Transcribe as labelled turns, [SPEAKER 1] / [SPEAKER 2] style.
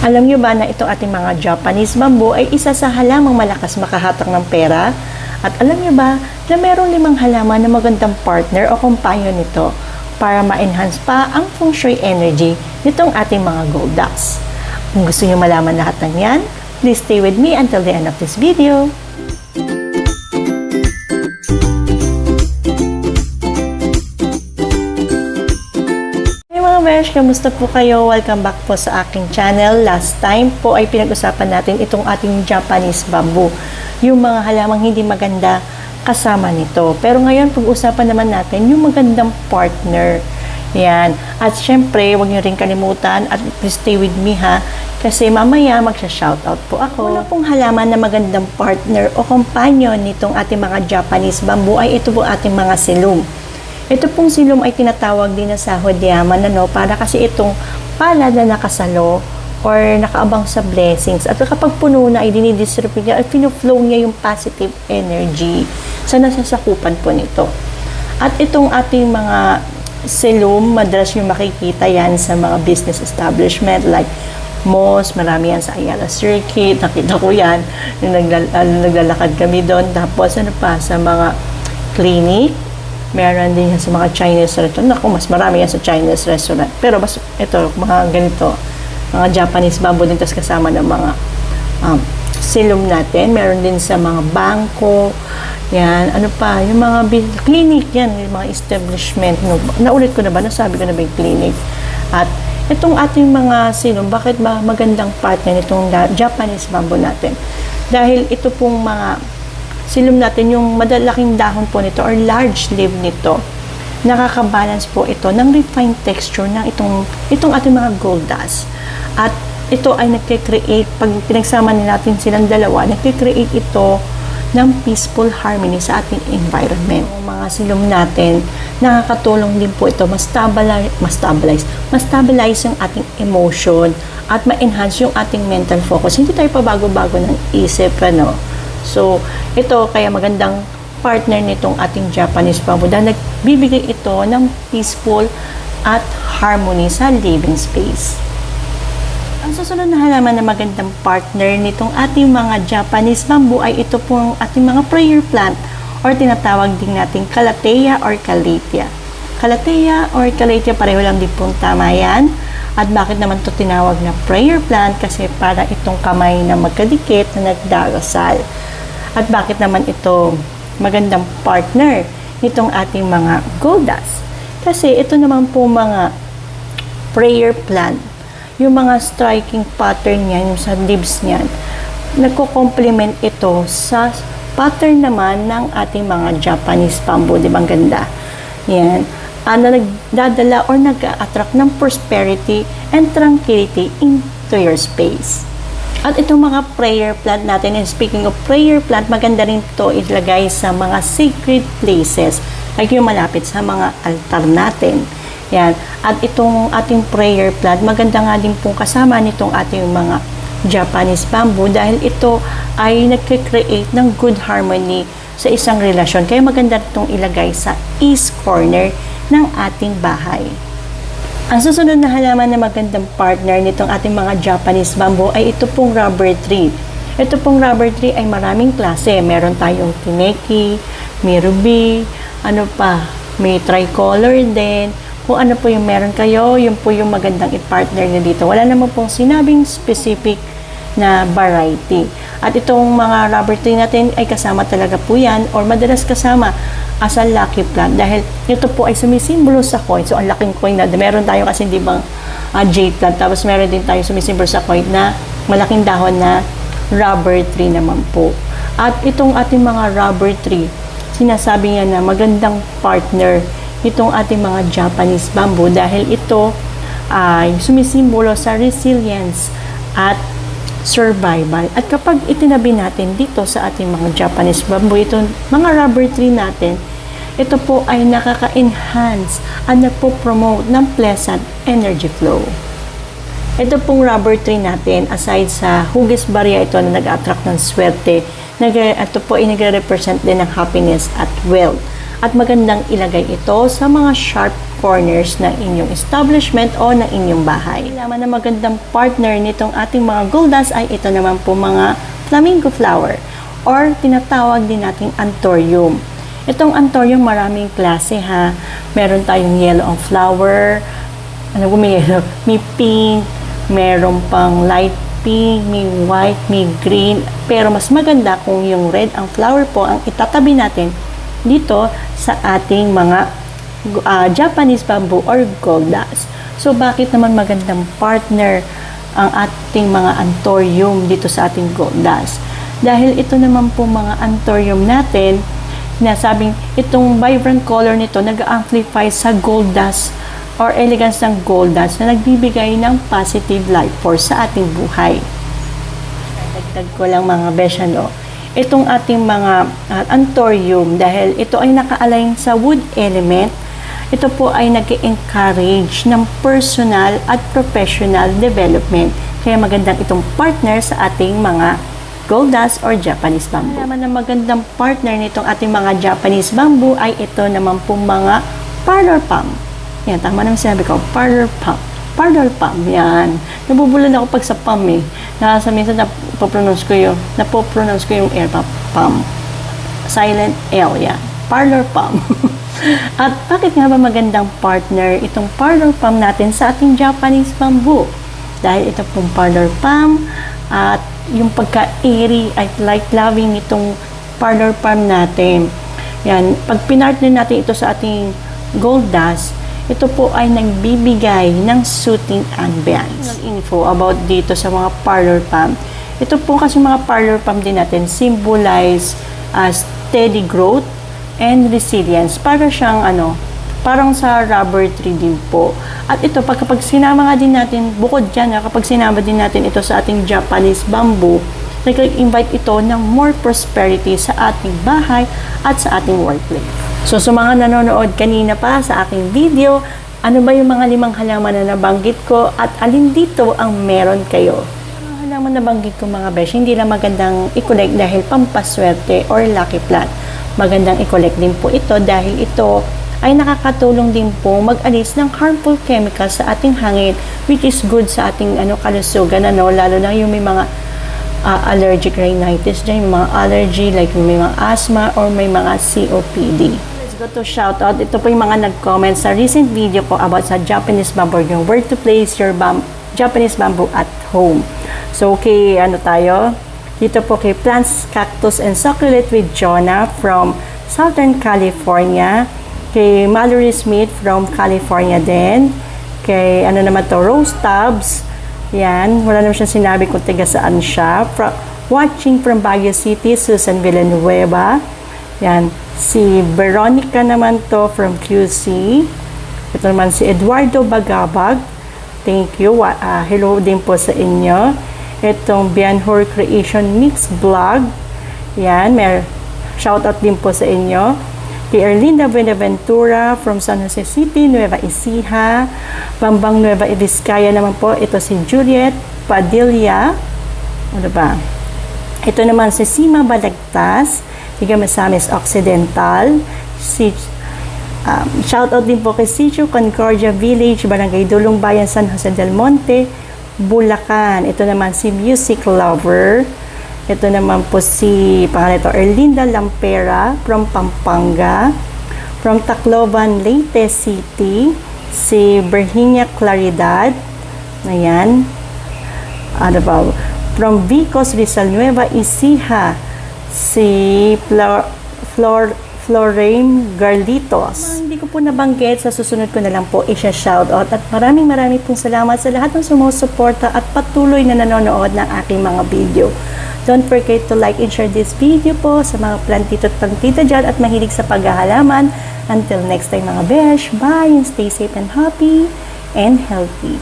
[SPEAKER 1] Alam nyo ba na itong ating mga Japanese bamboo ay isa sa halamang malakas makahatak ng pera? At alam nyo ba na mayroong 5 halaman na magandang partner o companion nito para ma-enhance pa ang feng shui energy nitong ating mga gold dust? Kung gusto nyo malaman lahat ng yan, please stay with me until the end of this video. Besh, kamusta po kayo? Welcome back po sa aking channel. Last time po ay pinag-usapan natin itong ating Japanese bamboo. Yung mga halamang hindi maganda kasama nito. Pero ngayon, pag-usapan naman natin yung magandang partner. Yan. At syempre, huwag nyo rin kalimutan at please stay with me ha. Kasi mamaya magsha-shoutout po ako. Una pong halaman na magandang partner o companion nitong ating mga Japanese bamboo ay ito po ating mga silum. Ito pong silum ay tinatawag din na sahod yaman, para kasi itong palad na nakasalo or nakaabang sa blessings. At kapag puno na, ay dinidistribute niya at pinoflow niya yung positive energy sa nasasakupan po nito. At itong ating mga silum, madalas nyo makikita yan sa mga business establishment like malls, marami yan sa Ayala Circuit, nakita ko yan, nung naglalakad kami doon. Tapos ano pa, sa mga clinic, meron din yan sa mga Chinese restaurant. Naku, mas marami yan sa Chinese restaurant. Pero mas, ito, mga ganito, mga Japanese bamboo din, tapos kasama ng mga silum natin. Meron din sa mga bangko, yan, ano pa, yung mga clinic yan, yung mga establishment. Naulit ko na ba? Nasabi ko na ba yung clinic? At itong ating mga silum, bakit ba magandang partner nitong Japanese bamboo natin? Dahil ito pong mga silum natin, yung madalaking dahon po nito or large leaf nito, nakakabalance po ito ng refined texture ng itong ating mga gold dust. At ito ay nagkikreate, pag pinagsama natin silang dalawa, nagkikreate ito ng peaceful harmony sa ating environment. Yung mga silum natin, nakakatulong din po ito ma-stabilize yung ating emotion at ma-enhance yung ating mental focus. Hindi tayo pabago-bago ng isip, So, ito kaya magandang partner nitong ating Japanese bamboo dahil nagbibigay ito ng peaceful at harmony sa living space. Ang susunod na halaman na magandang partner nitong ating mga Japanese bamboo ay ito pong ating mga prayer plant or tinatawag din natin Calathea or Calathea. Calathea or Calathea, pareho lang din pong tama yan. At bakit naman ito tinawag na prayer plant? Kasi para itong kamay na magkadikit na nagdarasal. At bakit naman ito magandang partner nitong ating mga gold dust? Kasi ito naman po mga prayer plant, yung mga striking pattern niyan, yung sa leaves niyan, nagko-complement ito sa pattern naman ng ating mga Japanese bamboo. Di ba ang ganda? Yan. Na nagdadala or nag-attract ng prosperity and tranquility into your space. At itong mga prayer plant natin, and speaking of prayer plant, maganda rin ito ilagay sa mga sacred places, like yung malapit sa mga altar natin. Yan. At itong ating prayer plant, maganda nga din pong kasama nitong ating mga Japanese bamboo dahil ito ay nagkikreate ng good harmony sa isang relasyon. Kaya maganda itong ilagay sa east corner ng ating bahay. Ang susunod na halaman na magandang partner nitong ating mga Japanese bamboo ay ito pong rubber tree. Ito pong rubber tree ay maraming klase. Meron tayong Kineki, may ruby, may tricolor din. Kung ano po yung meron kayo, yun po yung magandang i-partner nyo dito. Wala naman pong sinabing specific na variety. At itong mga rubber tree natin ay kasama talaga po yan or madalas kasama as a lucky plant dahil ito po ay sumisimbolo sa coin. So, ang laking coin na meron tayo kasi di bang jade plant. Tapos meron din tayo sumisimbolo sa coin na malaking dahon na rubber tree naman po. At itong ating mga rubber tree, sinasabi niya na magandang partner itong ating mga Japanese bamboo dahil ito ay sumisimbolo sa resilience at survival. At kapag itinabi natin dito sa ating mga Japanese bamboo, itong mga rubber tree natin, ito po ay nakaka-enhance at nagpo-promote ng pleasant energy flow. Ito pong rubber tree natin, aside sa hugis barya ito na nag-attract ng swerte, ito po ay nagre-represent din ng happiness at wealth. At magandang ilagay ito sa mga sharp corners ng inyong establishment o ng inyong bahay. Laman na magandang partner nitong ating mga goldas ay ito naman po mga flamingo flower or tinatawag din nating anthurium. Itong anthurium maraming klase ha. Meron tayong yellow ang flower, may pink, meron pang light pink, may white, may green. Pero mas maganda kung yung red ang flower po ang itatabi natin dito sa ating mga Japanese bamboo or goldas. So, bakit naman magandang partner ang ating mga anthurium dito sa ating goldas? Dahil ito naman po mga anthurium natin, na sabing itong vibrant color nito nag-amplify sa gold dust or elegance ng gold dust na nagbibigay ng positive life force sa ating buhay. Dagdag ko lang mga besyano, itong ating mga anthurium, dahil ito ay naka-align sa wood element, ito po ay nag-encourage ng personal at professional development. Kaya magandang itong partner sa ating mga goldas or Japanese bamboo. Naman na magandang partner nitong ating mga Japanese bamboo ay ito naman po mga parlor palm. Yan, tama naman sinabi ko, parlor palm. Parlor palm, yan. Nabubulan ako pag sa palm eh. Nasa minsan napopronounce ko yung air palm. Silent L, yan. Parlor palm. At bakit nga ba magandang partner itong parlor palm natin sa ating Japanese bamboo? Dahil ito pong parlor palm at yung pagka-airy at light-loving nitong parlor palm natin. Yan, pag pinartner natin ito sa ating gold dust, ito po ay nagbibigay ng soothing ambience. Info about dito sa mga parlor palm. Ito po kasi mga parlor palm din natin symbolize steady growth and resilience. Para siyang parang sa rubber tree din po. At ito, kapag sinama nga din natin, bukod dyan, kapag sinama din natin ito sa ating Japanese bamboo, nag-invite ito ng more prosperity sa ating bahay at sa ating workplace. So, sa mga nanonood kanina pa sa aking video, ano ba yung mga 5 halaman na nabanggit ko at alin dito ang meron kayo? Mga halaman na nabanggit ko mga besh, hindi lang magandang i-collect dahil pampaswerte or lucky plant. Magandang i-collect din po ito dahil ito ay nakakatulong din po mag-alis ng harmful chemicals sa ating hangin, which is good sa ating kalusugan, lalo na yung may mga allergic rhinitis dyan, yung mga allergy, like may mga asthma or may mga COPD. Let's go to shoutout. Ito po yung mga nag-comment sa recent video ko about sa Japanese bamboo, yung where to place your Japanese bamboo at home. So, okay, tayo? Dito po kay Plants, Cactus, and Succulent with Jonah from Southern California. Kay Mallory Smith from California din. Kay naman to, Rose Tubbs. Yan, wala naman siya sinabi kung tiga saan siya. Watching from Baguio City, Susan Villanueva. Yan, si Veronica naman to from QC. Ito naman si Eduardo Bagabag. Thank you. Hello din po sa inyo. Itong Bianhor Creation Mix Vlog. Yan, may shoutout din po sa inyo. Kay Erlinda Buenaventura from San Jose City, Nueva Ecija. Bambang Nueva Vizcaya naman po. Ito si Juliet Padilla. Ano ba? Ito naman si Sima Balagtas. Tiga Masamis Occidental. Shoutout din po kay Sitio Concordia Village, Barangay Dulong Bayan, San Jose del Monte, Bulacan. Ito naman si Music Lover. Ito naman po si Erlinda Lampera from Pampanga. From Tacloban, Leyte City, si Virginia Claridad. Ayan. From Vicos, Rizal, Nueva Ecija, si Florame Garlitos. Hindi ko po nabanggit, sa susunod ko na lang po i-shoutout. At maraming pong salamat sa lahat ng sumusuporta at patuloy na nanonood ng aking mga video. Don't forget to like and share this video po sa mga plantito at plantita dyan at mahilig sa paghahalaman. Until next time mga besh, bye and stay safe and happy and healthy.